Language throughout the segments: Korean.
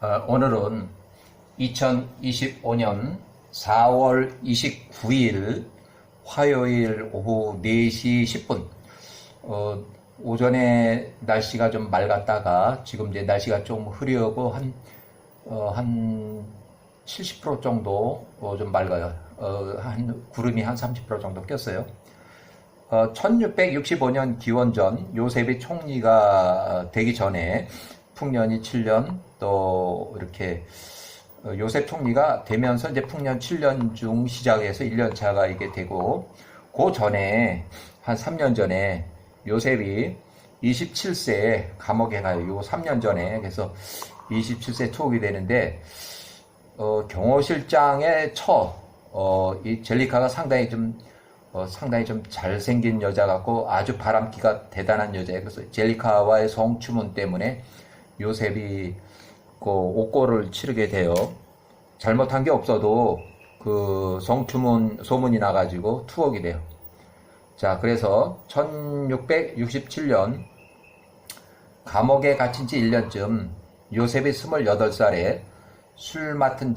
오늘은 2025년 4월 29일 화요일 오후 4시 10분. 오전에 날씨가 좀 맑았다가 지금 이제 날씨가 좀 흐리고 한 70% 정도 좀 맑아요. 구름이 한 30% 정도 꼈어요. 1665년 기원전 요셉이 총리가 되기 전에 풍년이 7년, 또 이렇게 요셉 총리가 되면서 이제 풍년 7년 중 시작해서 1년 차가 이게 되고, 그 전에 한 3년 전에 요셉이 27세에 감옥에 가요. 요 3년 전에. 그래서 27세 초기 되는데, 경호실장의 이 젤리카가 상당히 좀 잘생긴 여자 같고 아주 바람기가 대단한 여자예요. 그래서 젤리카와의 성추문 때문에 요셉이 그 옥고를 치르게 돼요. 잘못한 게 없어도 그 성추문 소문이 나가지고 투옥이 돼요. 자, 그래서 1667년 감옥에 갇힌 지 1년쯤 요셉이 28살에 술 맡은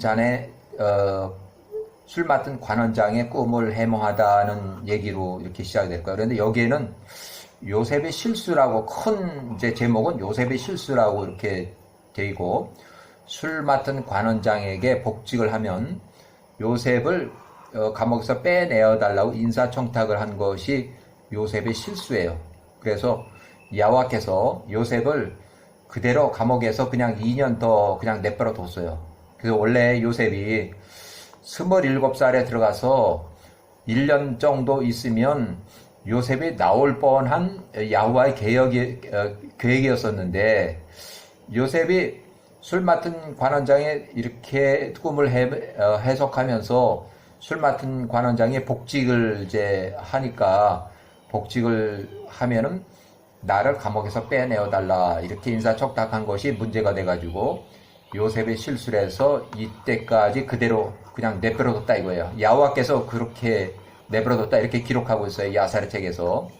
관원장의 꿈을 해몽하다는 얘기로 이렇게 시작이 될 거예요. 그런데 여기에는 요셉의 실수라고, 큰 이제 제목은 요셉의 실수라고 이렇게 돼 있고, 술 맡은 관원장에게 복직을 하면 요셉을 감옥에서 빼내어 달라고 인사청탁을 한 것이 요셉의 실수예요. 그래서 야와께서 요셉을 그대로 감옥에서 그냥 2년 더 그냥 내버려 뒀어요. 그래서 원래 요셉이 27살에 들어가서 1년 정도 있으면 요셉이 나올 뻔한 야후와의 계획이었었는데, 요셉이 술 맡은 관원장의 이렇게 꿈을 해석하면서 술 맡은 관원장이 복직을 이제 하니까, 복직을 하면은 나를 감옥에서 빼내어 달라 이렇게 인사청탁한 것이 문제가 돼가지고 요셉의 실수를 해서 이때까지 그대로 그냥 내버려뒀다 이거예요. 야호와께서 그렇게 내버려뒀다 이렇게 기록하고 있어요. 야사의 책에서.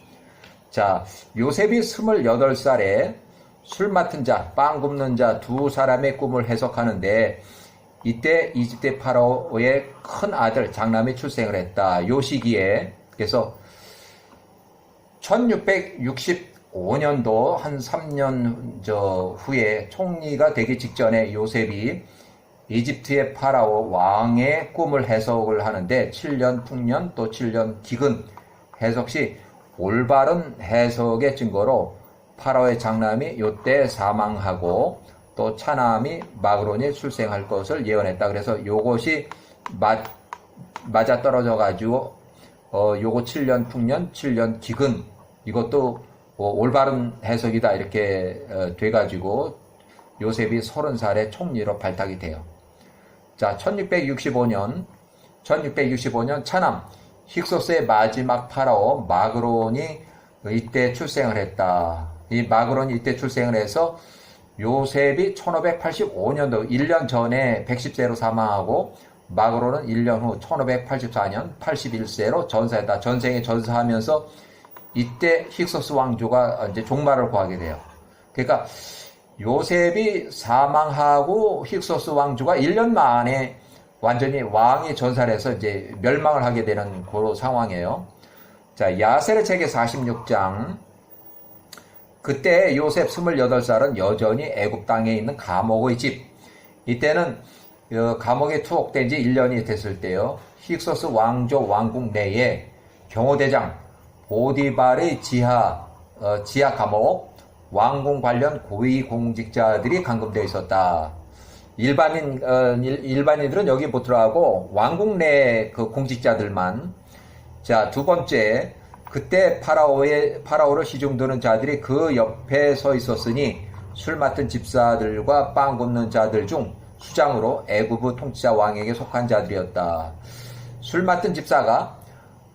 자, 요셉이 28살에 술 맡은 자, 빵 굽는 자 두 사람의 꿈을 해석하는데, 이때 이집트 파라오의 큰 아들 장남이 출생을 했다. 요 시기에, 그래서 1665년도 한 3년 후에 총리가 되기 직전에 요셉이 이집트의 파라오 왕의 꿈을 해석을 하는데, 7년 풍년 또 7년 기근 해석 시 올바른 해석의 증거로 파라오의 장남이 요때 사망하고 또 차남이 마그론이 출생할 것을 예언했다. 그래서 요것이 맞아 떨어져 가지고 요거 7년 풍년 7년 기근, 이것도 올바른 해석이다 이렇게 돼 가지고 요셉이 30살에 총리로 발탁이 돼요. 자, 1665년 차남 힉소스의 마지막 파라오 마그론이 이때 출생을 했다. 이 마그론이 이때 출생을 해서 요셉이 1585년도 1년 전에 110세로 사망하고, 마그론은 1년 후 1584년 81세로 전사했다. 전생에 전사하면서 이때 힉소스 왕조가 이제 종말을 구하게 돼요. 그러니까 요셉이 사망하고 힉소스 왕조가 1년 만에 완전히 왕이 전사를 해서 이제 멸망을 하게 되는 그런 상황이에요. 자, 야셀의 책의 46장. 그때 요셉 28살은 여전히 애굽 땅에 있는 감옥의 집. 이때는 감옥에 투옥된 지 1년이 됐을 때요. 힉소스 왕조 왕궁 내에 경호대장 보디발의 지하 감옥, 왕궁 관련 고위공직자들이 감금되어 있었다. 일반인들은 여기 못 들어가고 왕궁 내 그 공직자들만. 자, 두 번째, 그때 파라오를 시중드는 자들이 그 옆에 서 있었으니 술 맡은 집사들과 빵 굽는 자들 중 수장으로 애굽의 통치자 왕에게 속한 자들이었다. 술 맡은 집사가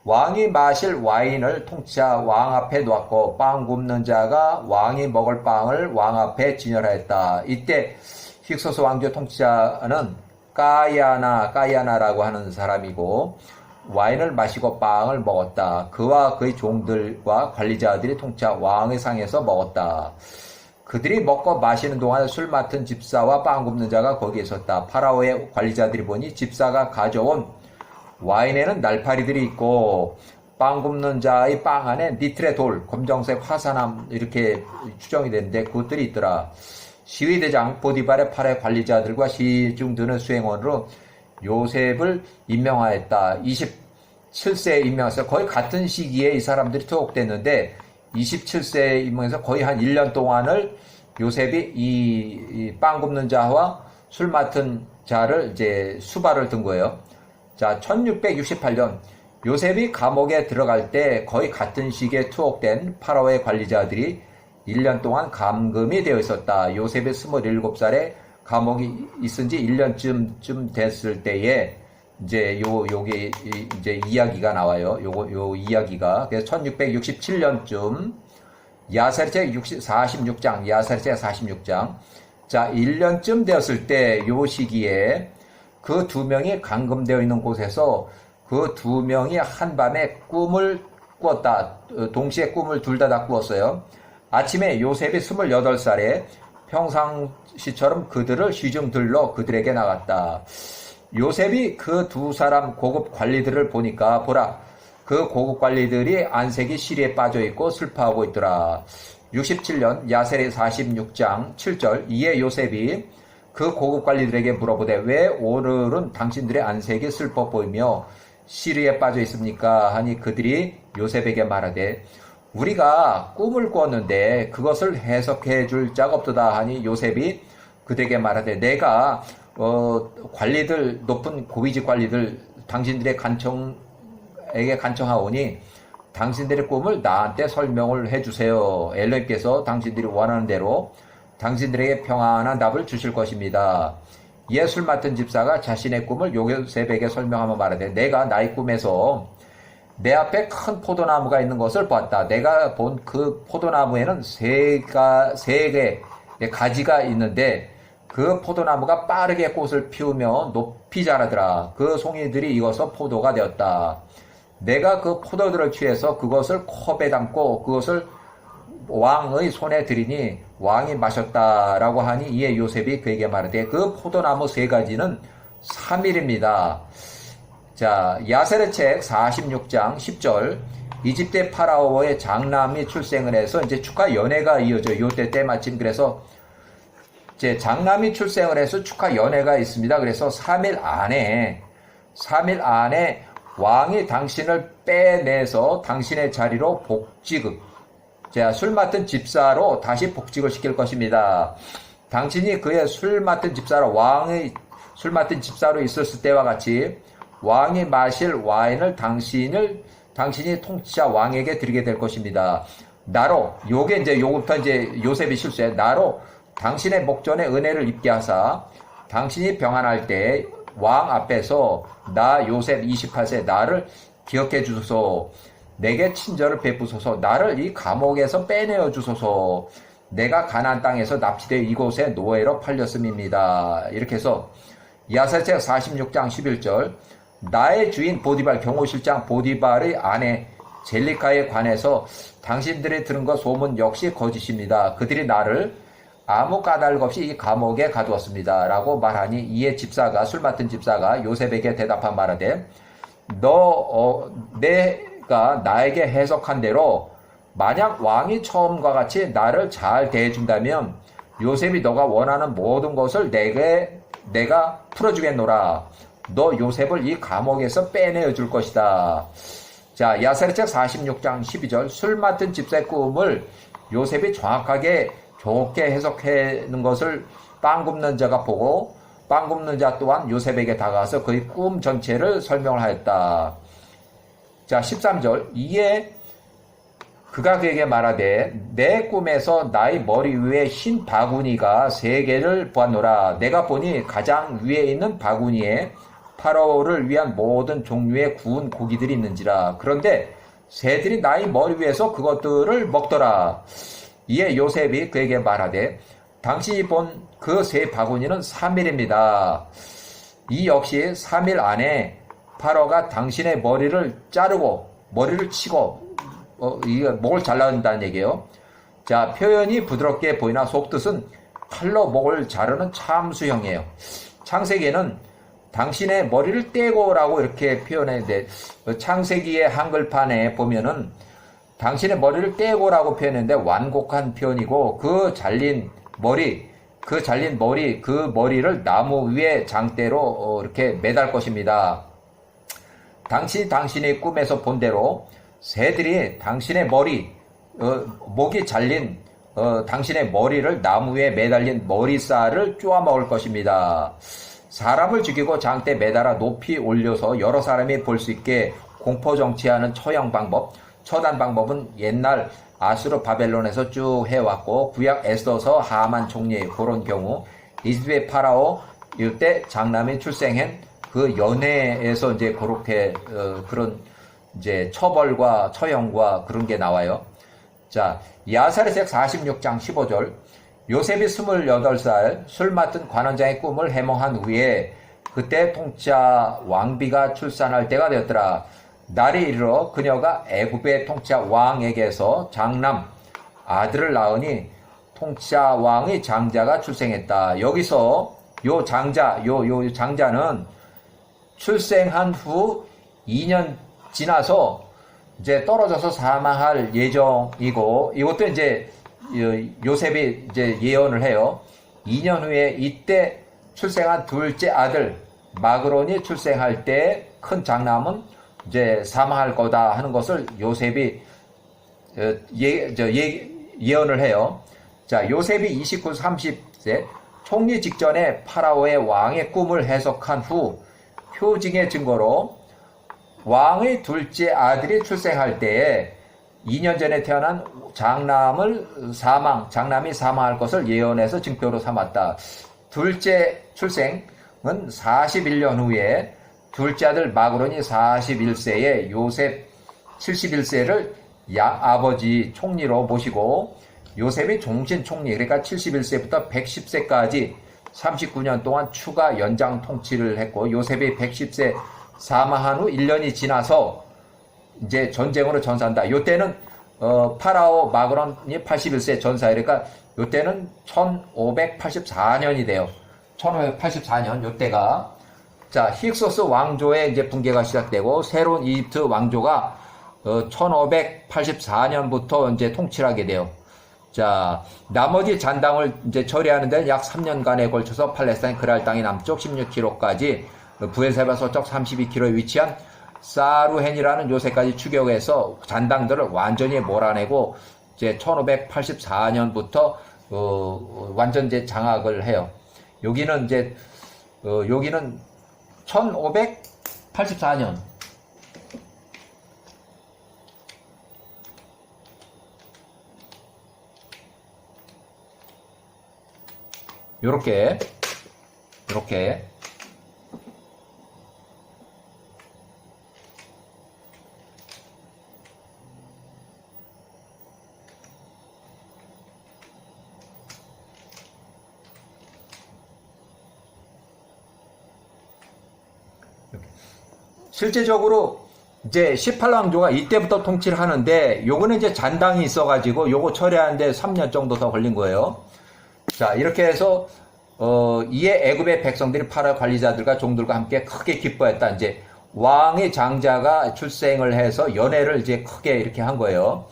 왕이 마실 와인을 통치자 왕 앞에 놓았고, 빵 굽는 자가 왕이 먹을 빵을 왕 앞에 진열하였다. 이때 힉소스 왕조 통치자는 까야나라고 하는 사람이고, 와인을 마시고 빵을 먹었다. 그와 그의 종들과 관리자들이 통치자 왕의 상에서 먹었다. 그들이 먹고 마시는 동안 술 맡은 집사와 빵 굽는 자가 거기에 있었다. 파라오의 관리자들이 보니 집사가 가져온 와인에는 날파리들이 있고 빵 굽는 자의 빵 안에 니트의 돌, 검정색 화산암 이렇게 추정이 되는데 그것들이 있더라. 시위대장 보디발의 파라오의 관리자들과 시중 드는 수행원으로 요셉을 임명하였다. 27세에 임명해서 거의 같은 시기에 이 사람들이 투옥됐는데 27세에 임명해서 거의 한 1년 동안을 요셉이 이 빵 굽는 자와 술 맡은 자를 이제 수발을 든 거예요. 자, 1668년 요셉이 감옥에 들어갈 때 거의 같은 시기에 투옥된 파라오의 관리자들이 1년 동안 감금이 되어 있었다. 요셉이 27살에 감옥이 있은 지 1년쯤 됐을 때에 이제 요게 이제 이야기가 나와요. 요 이야기가. 그래서 1667년쯤 야사리책 46장, 야사리책 46장. 자, 1년쯤 되었을 때 요 시기에 그 두 명이 감금되어 있는 곳에서 그 두 명이 한밤에 꿈을 꾸었다. 동시에 꿈을 둘 다 꾸었어요. 아침에 요셉이 28살에 평상시처럼 그들을 시중 들러 그들에게 나갔다. 요셉이 그 두 사람 고급 관리들을 보니까 보라, 그 고급 관리들이 안색이 시리에 빠져 있고 슬퍼하고 있더라. 67년 야셀의 46장 7절 이에 요셉이 그 고급 관리들에게 물어보되 왜 오늘은 당신들의 안색이 슬퍼 보이며 시리에 빠져 있습니까? 하니 그들이 요셉에게 말하되 우리가 꿈을 꾸었는데 그것을 해석해 줄 자가 없도다 하니 요셉이 그들에게 말하되 내가 관리들 높은 고위직 관리들 당신들의 간청에게 간청하오니 당신들의 꿈을 나한테 설명을 해주세요. 엘로힘께서 당신들이 원하는 대로 당신들에게 평안한 답을 주실 것입니다. 이에 술 맡은 집사가 자신의 꿈을 요셉에게 설명하며 말하되 내가 나의 꿈에서 내 앞에 큰 포도나무가 있는 것을 보았다. 내가 본 그 포도나무에는 세 개의 가지가 있는데 그 포도나무가 빠르게 꽃을 피우며 높이 자라더라. 그 송이들이 익어서 포도가 되었다. 내가 그 포도들을 취해서 그것을 컵에 담고 그것을 왕의 손에 들이니 왕이 마셨다라고 하니 이에 요셉이 그에게 말하되 그 포도나무 세 가지는 3일입니다. 자, 야셀의 책 46장 10절 이집트 파라오의 장남이 출생을 해서 이제 축하 연회가 이어져요. 요때 때마침 그래서 이제 장남이 출생을 해서 축하 연회가 있습니다. 그래서 3일 안에 왕이 당신을 빼내서 당신의 자리로 복직을 자, 술 맡은 집사로 다시 복직을 시킬 것입니다. 당신이 그의 술 맡은 집사로 왕의 술 맡은 집사로 있었을 때와 같이 왕이 마실 와인을 당신이 통치자 왕에게 드리게 될 것입니다. 나로 요게 이제 요부터 이제 요셉이 실수해 나로 당신의 목전에 은혜를 입게 하사 당신이 병환할 때 왕 앞에서 나 요셉 28세 나를 기억해 주소서. 내게 친절을 베푸소서. 나를 이 감옥에서 빼내어 주소서. 내가 가나안 땅에서 납치되어 이곳에 노예로 팔렸음입니다. 이렇게 해서 야사책 46장 11절 나의 주인 보디발 경호실장 보디발의 아내 젤리카에 관해서 당신들이 들은 것 소문 역시 거짓입니다. 그들이 나를 아무 까닭 없이 이 감옥에 가두었습니다. 라고 말하니 이에 집사가 술 맡은 집사가 요셉에게 대답한 말하되 내가 나에게 해석한 대로 만약 왕이 처음과 같이 나를 잘 대해준다면 요셉이 너가 원하는 모든 것을 내가 풀어주겠노라. 너 요셉을 이 감옥에서 빼내어 줄 것이다. 자, 야사리책 46장 12절 술 맡은 집사의 꿈을 요셉이 정확하게 좋게 해석하는 것을 빵 굽는 자가 보고 빵 굽는 자 또한 요셉에게 다가와서 그의 꿈 전체를 설명을 하였다. 자, 13절 이에 그가 그에게 말하되 내 꿈에서 나의 머리 위에 흰 바구니가 3개를 보았노라. 내가 보니 가장 위에 있는 바구니에 파라오를 위한 모든 종류의 구운 고기들이 있는지라. 그런데 새들이 나의 머리 위에서 그것들을 먹더라. 이에 요셉이 그에게 말하되 당신이 본 그 3 바구니는 3일입니다. 이 역시 3일 안에 파라오가 당신의 머리를 자르고 머리를 치고 이게 목을 잘라낸다는 얘기예요. 자, 표현이 부드럽게 보이나 속뜻은 칼로 목을 자르는 참수형이에요. 창세기에는 당신의 머리를 떼고라고 이렇게 표현했는데, 창세기의 한글판에 보면은 당신의 머리를 떼고라고 표현했는데 완곡한 표현이고, 그 잘린 머리, 그 머리를 나무 위에 장대로 이렇게 매달 것입니다. 당신의 꿈에서 본 대로 새들이 당신의 목이 잘린 당신의 머리를 나무 위에 매달린 머리살을 쪼아 먹을 것입니다. 사람을 죽이고 장대에 매달아 높이 올려서 여러 사람이 볼 수 있게 공포 정치하는 처형 방법, 처단 방법은 옛날 아수르 바벨론에서 쭉 해왔고, 구약 에스더서 하만 총리 그런 경우, 이집트의 파라오 이때 장남이 출생한 그 연회에서 이제 그렇게 그런 이제 처벌과 처형과 그런 게 나와요. 자, 야사리색 46장 15절. 요셉이 28살 술 맡은 관원장의 꿈을 해몽한 후에 그때 통치자 왕비가 출산할 때가 되었더라. 날이 이르러 그녀가 애굽의 통치자 왕에게서 장남 아들을 낳으니 통치자 왕의 장자가 출생했다. 여기서 요 장자는 출생한 후 2년 지나서 이제 떨어져서 사망할 예정이고, 이것도 이제 요셉이 이제 예언을 해요. 2년 후에 이때 출생한 둘째 아들 마그론이 출생할 때 큰 장남은 이제 사망할 거다 하는 것을 요셉이 예언을 해요. 자, 요셉이 29, 30세 총리 직전에 파라오의 왕의 꿈을 해석한 후 표징의 증거로 왕의 둘째 아들이 출생할 때에 2년 전에 태어난 장남이 사망할 것을 예언해서 증표로 삼았다. 둘째 출생은 41년 후에 둘째 아들 마그론이 41세에 요셉 71세를 아버지 총리로 모시고, 요셉이 종신 총리, 그러니까 71세부터 110세까지 39년 동안 추가 연장 통치를 했고, 요셉이 110세 사망한 후 1년이 지나서 이제 전쟁으로 전사한다. 요때는 파라오 마그론이 81세 전사에, 그러니까 요때는 1584년이 돼요. 1584년 요때가. 자, 힉소스 왕조의 이제 붕괴가 시작되고 새로운 이집트 왕조가 1584년부터 이제 통치를 하게 돼요. 자, 나머지 잔당을 이제 처리하는 데는 약 3년간에 걸쳐서 팔레스타인 그랄 땅의 남쪽 16km까지 부엘세바 서쪽 32km에 위치한 사루헨이라는 요새까지 추격해서 잔당들을 완전히 몰아내고 이제 1584년부터 완전 이제 장악을 해요. 여기는 1584년. 요렇게 실제적으로 이제 18왕조가 이때부터 통치를 하는데, 요거는 이제 잔당이 있어가지고 요거 처리하는데 3년 정도 더 걸린 거예요. 자, 이렇게 해서 이에 애굽의 백성들이 파라 관리자들과 종들과 함께 크게 기뻐했다. 이제 왕의 장자가 출생을 해서 연회를 이제 크게 이렇게 한 거예요.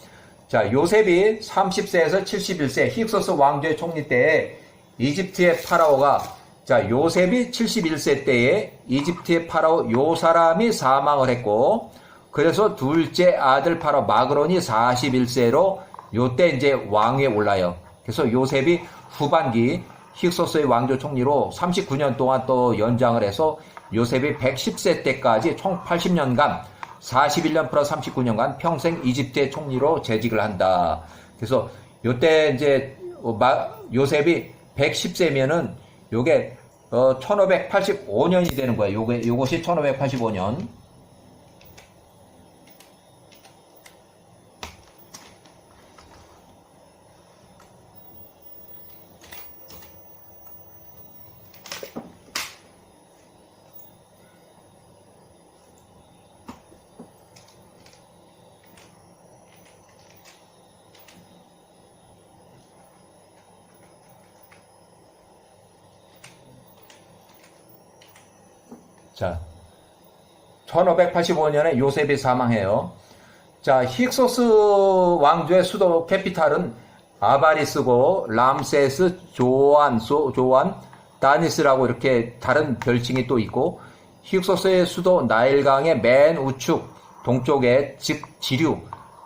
자, 요셉이 30세에서 71세 힉소스 왕조의 총리 때에 이집트의 파라오가, 자, 요셉이 71세 때에 이집트의 파라오 요 사람이 사망을 했고, 그래서 둘째 아들 파라오 마그론이 41세로 요때 이제 왕위에 올라요. 그래서 요셉이 후반기 힉소스의 왕조 총리로 39년 동안 또 연장을 해서 요셉이 110세 때까지 총 80년간 41년 플러스 39년간 평생 이집트의 총리로 재직을 한다. 그래서 요때 이제 요셉이 110세면은 요게 1585년이 되는 거예요. 요것이 1585년. 자, 1585년에 요셉이 사망해요. 자, 힉소스 왕조의 수도 캐피탈은 아바리스고 람세스 조안 다니스라고 이렇게 다른 별칭이 또 있고, 힉소스의 수도 나일강의 맨 우측 동쪽에 즉 지류,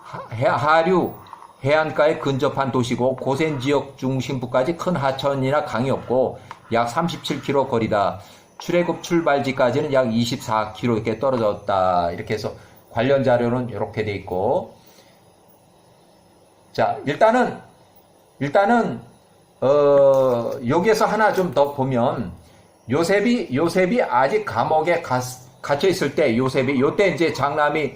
하류 해안가에 근접한 도시고 고센 지역 중심부까지 큰 하천이나 강이 없고 약 37km 거리다. 출애굽 출발지까지는 약 24km 이렇게 떨어졌다. 이렇게 해서 관련 자료는 이렇게 돼 있고, 자, 일단은 여기에서 하나 좀 더 보면, 요셉이 아직 감옥에 갇혀 있을 때, 요때 이제 장남이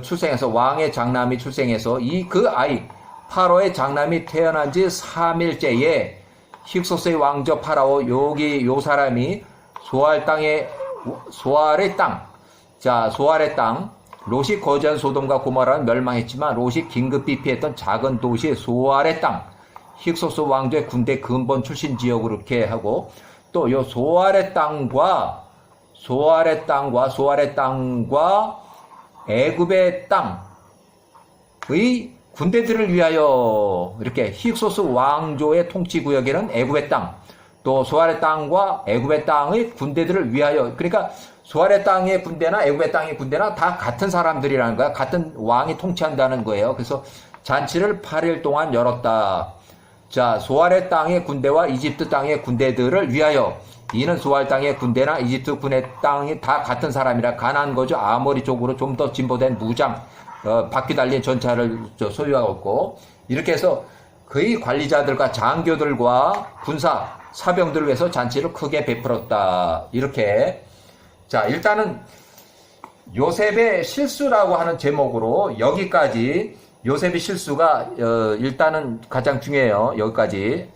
출생해서, 왕의 장남이 출생해서 그 아이 파로의 장남이 태어난 지 3일째에 힉소스의 왕조 파라오, 요 사람이 소알의 땅, 롯이 거주한 소돔과 고모라는 멸망했지만 롯이 긴급히 피했던 작은 도시 소알의 땅, 힉소스 왕조의 군대 근본 출신 지역으로 이렇게 하고, 또 요 소알의 땅과 애굽의 땅의 군대들을 위하여, 이렇게 힉소스 왕조의 통치 구역에는 애굽의 땅, 또 소알의 땅과 애굽의 땅의 군대들을 위하여, 그러니까 소알의 땅의 군대나 애굽의 땅의 군대나 다 같은 사람들이라는 거야. 같은 왕이 통치한다는 거예요. 그래서 잔치를 8일 동안 열었다. 자, 소알의 땅의 군대와 이집트 땅의 군대들을 위하여, 이는 소알 땅의 군대나 이집트 군의 땅이 다 같은 사람이라 가나안 거주 아모리 쪽으로 좀 더 진보된 무장, 바퀴 달린 전차를 소유하고 있고, 이렇게 해서 그의 관리자들과 장교들과 군사 사병들을 위해서 잔치를 크게 베풀었다. 이렇게. 자, 일단은 요셉의 실수라고 하는 제목으로 여기까지, 요셉의 실수가 일단은 가장 중요해요. 여기까지.